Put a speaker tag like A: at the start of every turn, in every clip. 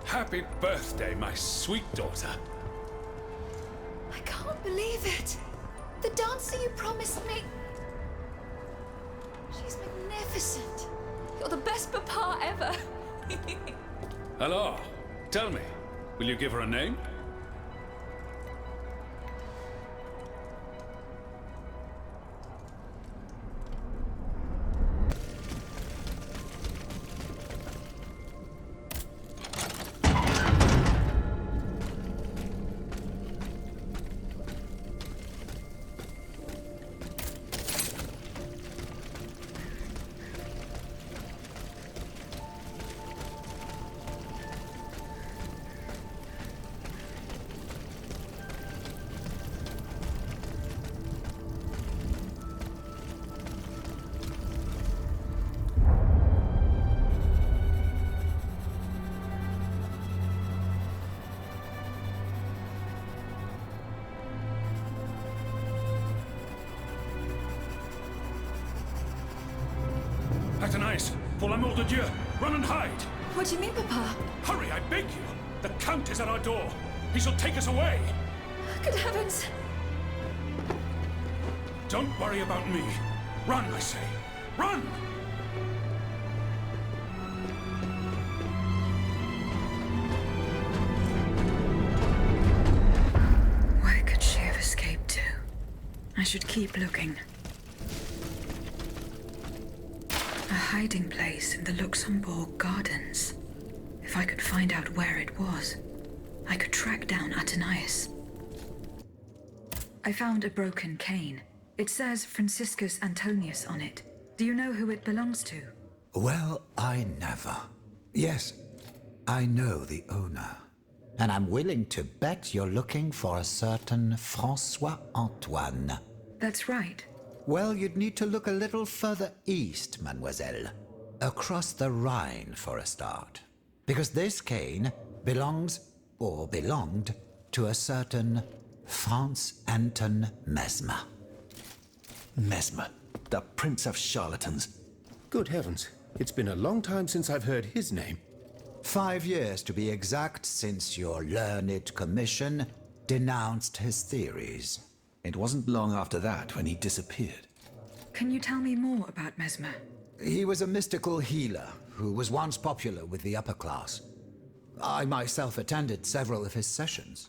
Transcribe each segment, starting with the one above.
A: Happy birthday, my sweet daughter.
B: I can't believe it. The dancer you promised me. She's magnificent. You're the best papa ever.
A: Alors, tell me, will you give her a name? Athenaïs, pour l'amour de Dieu, run and hide!
B: What do you mean, Papa?
A: Hurry, I beg you! The Count is at our door. He shall take us away!
B: Good heavens!
A: Don't worry about me. Run, I say. Run!
C: Where could she have escaped to? I should keep looking. A hiding place in the Luxembourg Gardens. If I could find out where it was, I could track down Athenaïs. I found a broken cane. It says Franciscus Antonius on it. Do you know who it belongs to?
D: Well, I never. Yes, I know the owner. And I'm willing to bet you're looking for a certain François Antoine.
C: That's right.
D: Well, you'd need to look a little further east, mademoiselle. Across the Rhine for a start. Because this cane belongs, or belonged, to a certain Franz Anton Mesmer.
E: Mesmer, the prince of charlatans.
F: Good heavens, it's been a long time since I've heard his name.
D: 5 years to be exact since your learned commission denounced his theories.
E: It wasn't long after that when he disappeared.
C: Can you tell me more about Mesmer?
D: He was a mystical healer who was once popular with the upper class. I myself attended several of his sessions.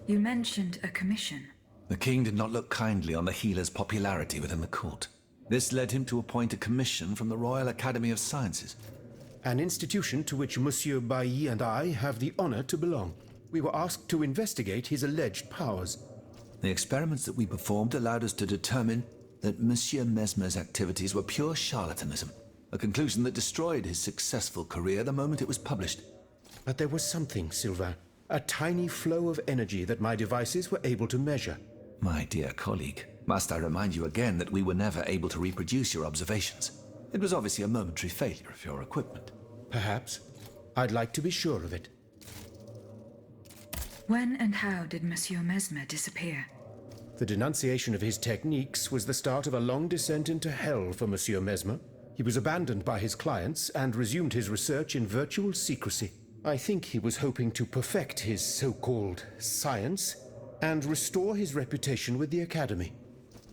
C: You mentioned a commission.
E: The king did not look kindly on the healer's popularity within the court. This led him to appoint a commission from the Royal Academy of Sciences.
F: An institution to which Monsieur Bailly and I have the honor to belong. We were asked to investigate his alleged powers.
E: The experiments that we performed allowed us to determine that Monsieur Mesmer's activities were pure charlatanism, a conclusion that destroyed his successful career the moment it was published.
F: But there was something, Sylvain. A tiny flow of energy that my devices were able to measure.
E: My dear colleague, must I remind you again that we were never able to reproduce your observations? It was obviously a momentary failure of your equipment.
F: Perhaps. I'd like to be sure of it.
C: When and how did Monsieur Mesmer disappear?
F: The denunciation of his techniques was the start of a long descent into hell for Monsieur Mesmer. He was abandoned by his clients and resumed his research in virtual secrecy. I think he was hoping to perfect his so-called science and restore his reputation with the Academy.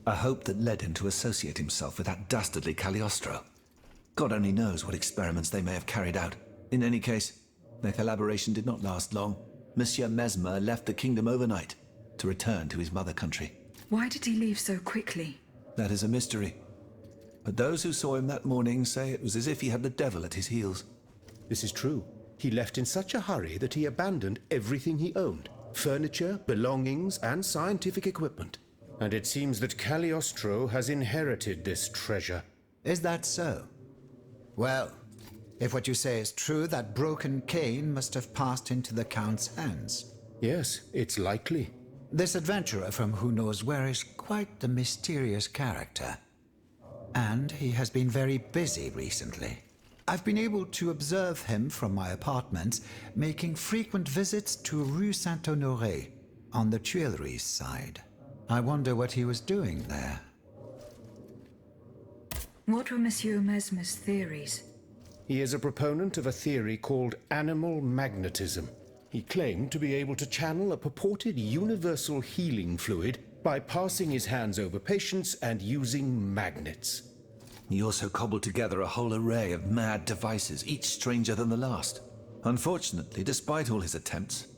E: A hope that led him to associate himself with that dastardly Cagliostro. God only knows what experiments they may have carried out. In any case, their collaboration did not last long. Monsieur Mesmer left the kingdom overnight to return to his mother country.
C: Why did he leave so quickly?
E: That is a mystery. But those who saw him that morning say it was as if he had the devil at his heels.
F: This is true. He left in such a hurry that he abandoned everything he owned. Furniture, belongings, and scientific equipment. And it seems that Cagliostro has inherited this treasure.
D: Is that so? Well, if what you say is true, that broken cane must have passed into the Count's hands.
F: Yes, it's likely.
D: This adventurer from who knows where is quite the mysterious character. And he has been very busy recently. I've been able to observe him from my apartments, making frequent visits to Rue Saint-Honoré, on the Tuileries side. I wonder what he was doing there.
C: What were Monsieur Mesmer's theories?
F: He is a proponent of a theory called animal magnetism. He claimed to be able to channel a purported universal healing fluid by passing his hands over patients and using magnets.
E: He also cobbled together a whole array of mad devices, each stranger than the last. Unfortunately, despite all his attempts,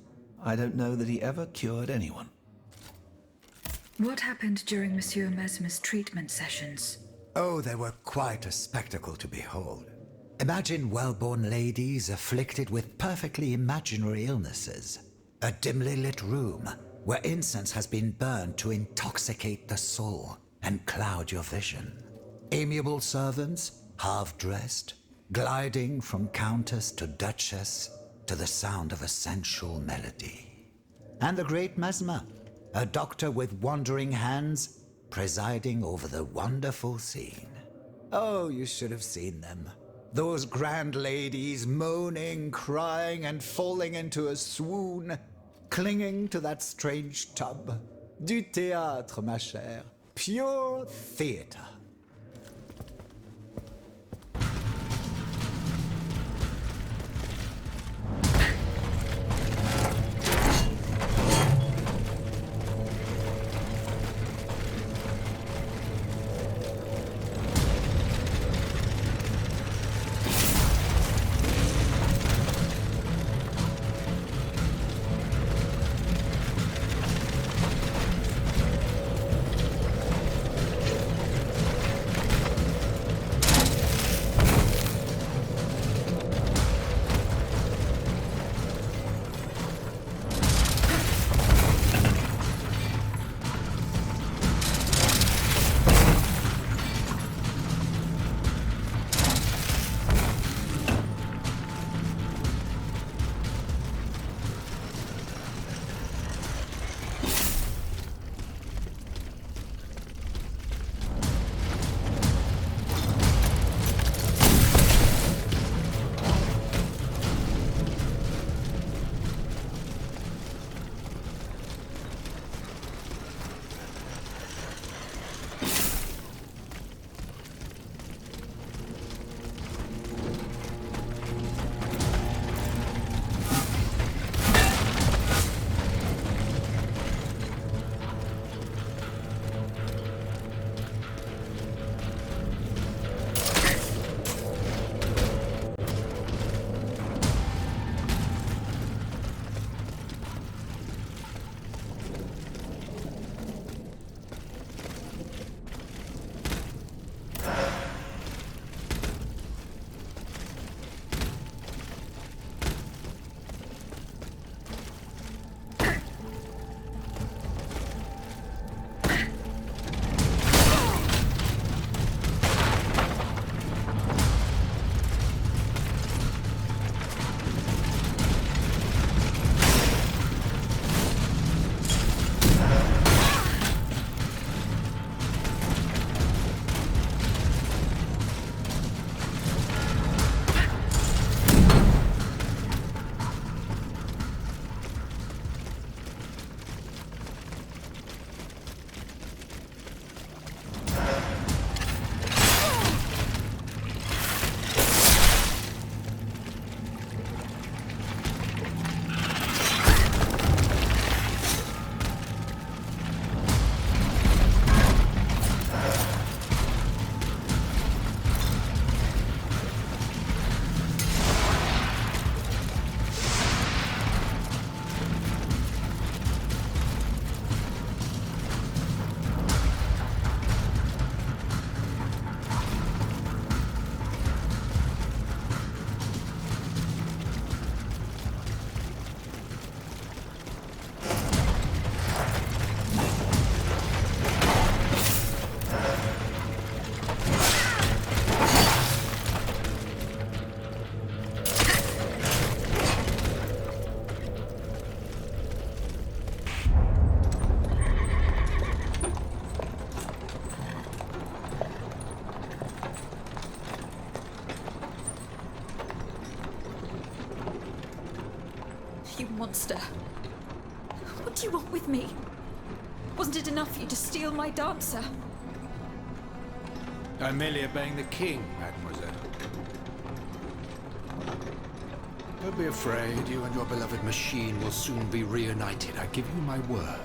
E: I don't know that he ever cured anyone.
C: What happened during Monsieur Mesmer's treatment sessions?
D: Oh, they were quite a spectacle to behold. Imagine well-born ladies afflicted with perfectly imaginary illnesses. A dimly lit room where incense has been burned to intoxicate the soul and cloud your vision. Amiable servants, half-dressed, gliding from countess to duchess to the sound of a sensual melody. And the great Mesmer, a doctor with wandering hands, presiding over the wonderful scene. Oh, you should have seen them. Those grand ladies moaning, crying, and falling into a swoon, clinging to that strange tub. Du théâtre, ma chère. Pure theater.
B: You monster. What do you want with me? Wasn't it enough for you to steal my dancer?
G: I'm merely obeying the king, mademoiselle. Don't be afraid. You and your beloved machine will soon be reunited. I give you my word.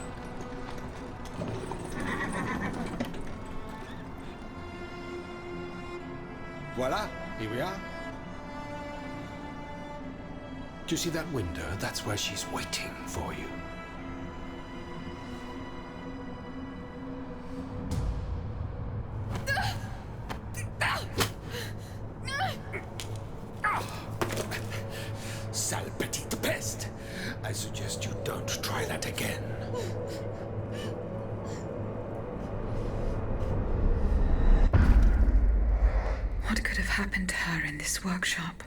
G: Voila, here we are. Do you see that window? That's where she's waiting for you. Sale petite peste. I suggest you don't try that again.
C: What could have happened to her in this workshop?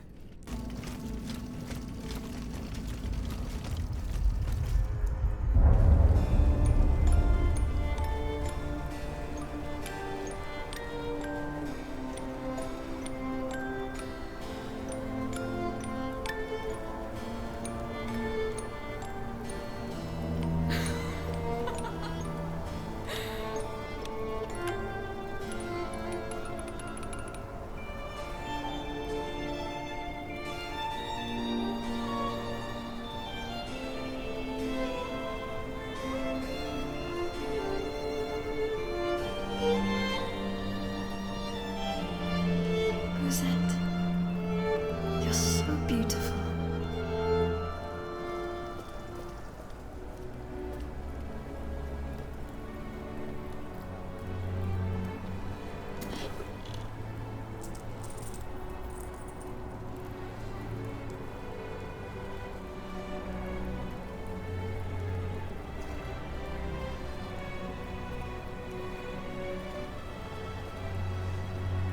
B: You're so beautiful.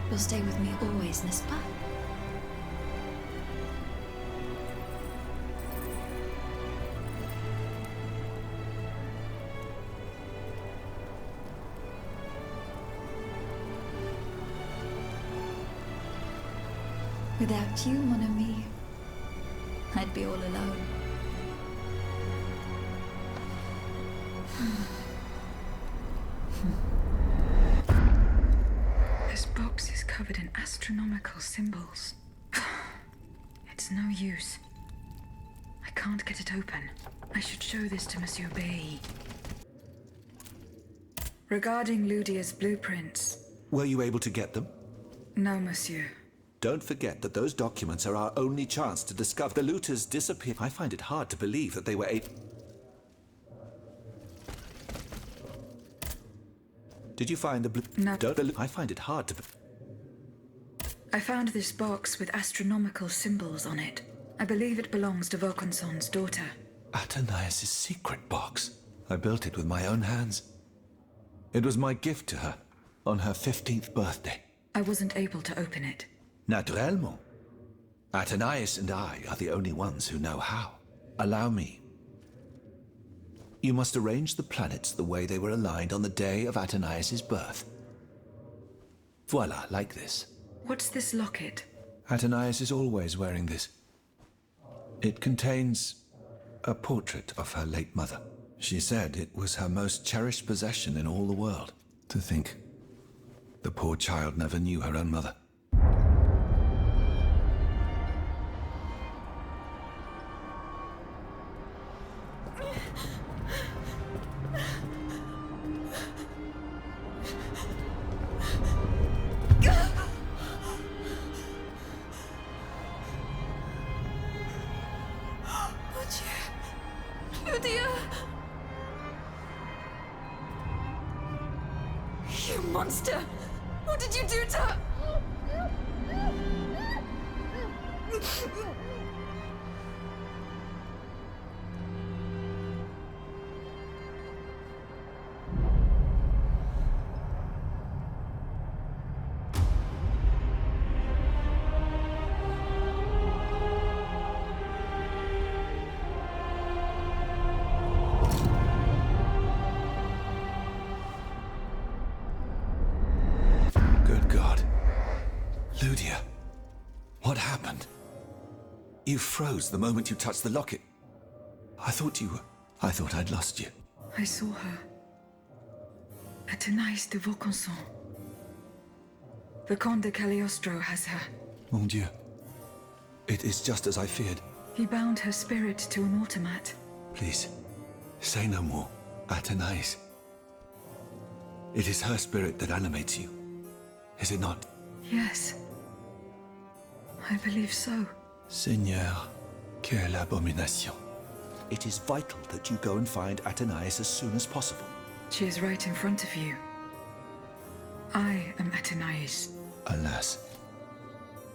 B: You'll stay with me always, n'est-ce pas? Without you, mon ami, I'd be all alone.
C: This box is covered in astronomical symbols. It's no use. I can't get it open. I should show this to Monsieur B. Regarding Ludia's blueprints...
E: Were you able to get them?
C: No, Monsieur.
E: Don't forget that those documents are our only chance to discover the looters disappeared. I find it hard to believe that they were able... Did you find the blue...
C: No.
E: I find it hard to...
C: I found this box with astronomical symbols on it. I believe it belongs to Vaucanson's daughter.
E: Athenaïs' secret box. I built it with my own hands. It was my gift to her on her 15th birthday.
C: I wasn't able to open it.
E: Naturellement. Athenaïs and I are the only ones who know how. Allow me. You must arrange the planets the way they were aligned on the day of Athenaïs' birth. Voila, like this.
C: What's this locket?
E: Athenaïs is always wearing this. It contains a portrait of her late mother. She said it was her most cherished possession in all the world. To think, the poor child never knew her own mother.
B: You monster! What did you do to her?
E: What happened? You froze the moment you touched the locket. I thought I'd lost you.
C: I saw her. Athenaïs de Vaucanson. The Comte de Cagliostro has her.
E: Mon Dieu. It is just as I feared.
C: He bound her spirit to an automat.
E: Please, say no more. Athenaïs. It is her spirit that animates you. Is it not?
C: Yes. I believe so.
E: Seigneur, quelle abomination. It is vital that you go and find Athenaïs as soon as possible.
C: She is right in front of you. I am Athenaïs.
E: Alas,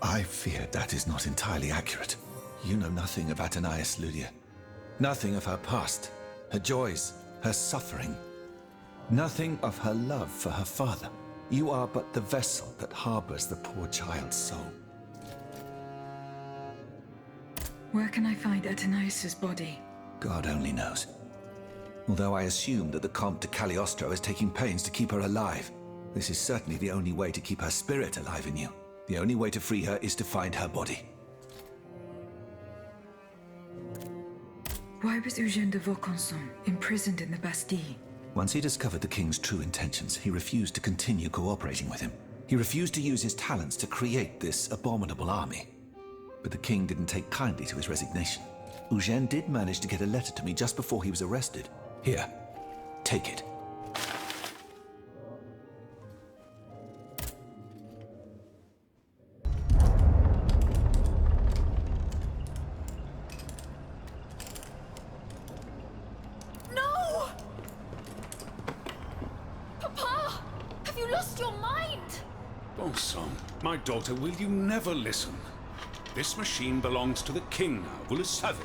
E: I fear that is not entirely accurate. You know nothing of Athenaïs, Lydia. Nothing of her past, her joys, her suffering. Nothing of her love for her father. You are but the vessel that harbors the poor child's soul.
C: Where can I find Athenaïs's body?
E: God only knows. Although I assume that the Comte de Cagliostro is taking pains to keep her alive. This is certainly the only way to keep her spirit alive in you. The only way to free her is to find her body.
C: Why was Eugène de Vaucanson imprisoned in the Bastille?
E: Once he discovered the king's true intentions, he refused to continue cooperating with him. He refused to use his talents to create this abominable army. But the king didn't take kindly to his resignation. Eugène did manage to get a letter to me just before he was arrested. Here, take it.
B: No! Papa! Have you lost your mind?
A: Vaucanson, my daughter, will you never listen? This machine belongs to the king now, vous le savez.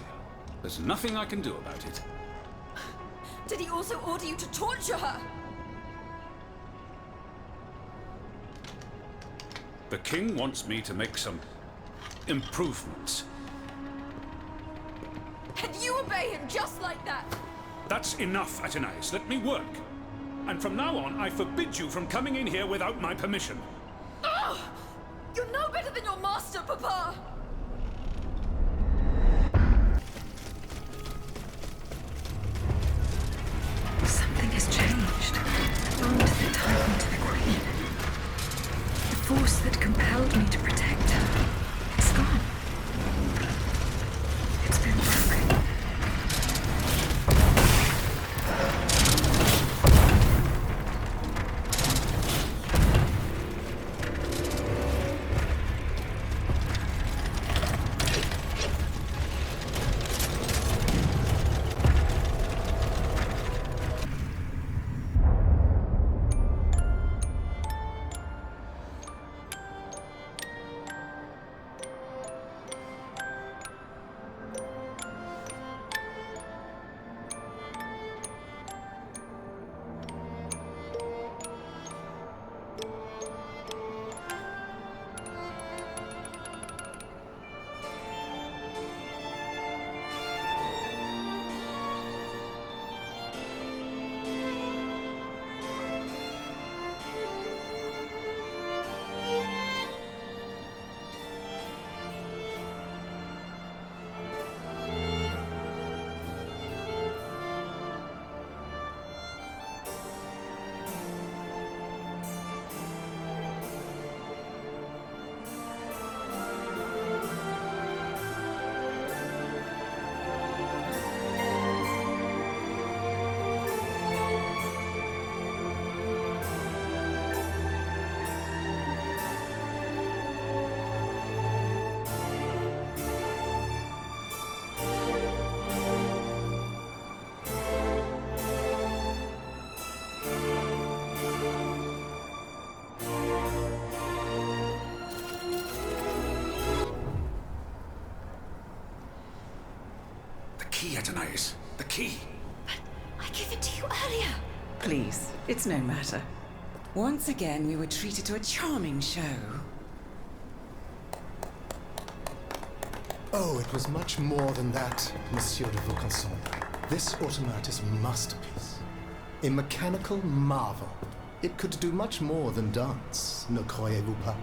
A: There's nothing I can do about it.
B: Did he also order you to torture her?
A: The king wants me to make some improvements.
B: And you obey him just like that?
A: That's enough, Athenaïs. Let me work. And from now on, I forbid you from coming in here without my permission.
B: Ugh! You're no better than your master, Papa!
C: Something has changed. The bond that tied me to the Queen. The force that compelled me to protect her. It's gone. It's been broken.
A: Key, Athenaïs. The key.
B: But I gave it to you earlier.
H: Please, it's no matter. Once again, we were treated to a charming show.
G: Oh, it was much more than that, Monsieur de Vaucanson. This automat is a masterpiece. A mechanical marvel. It could do much more than dance, ne croyez-vous pas?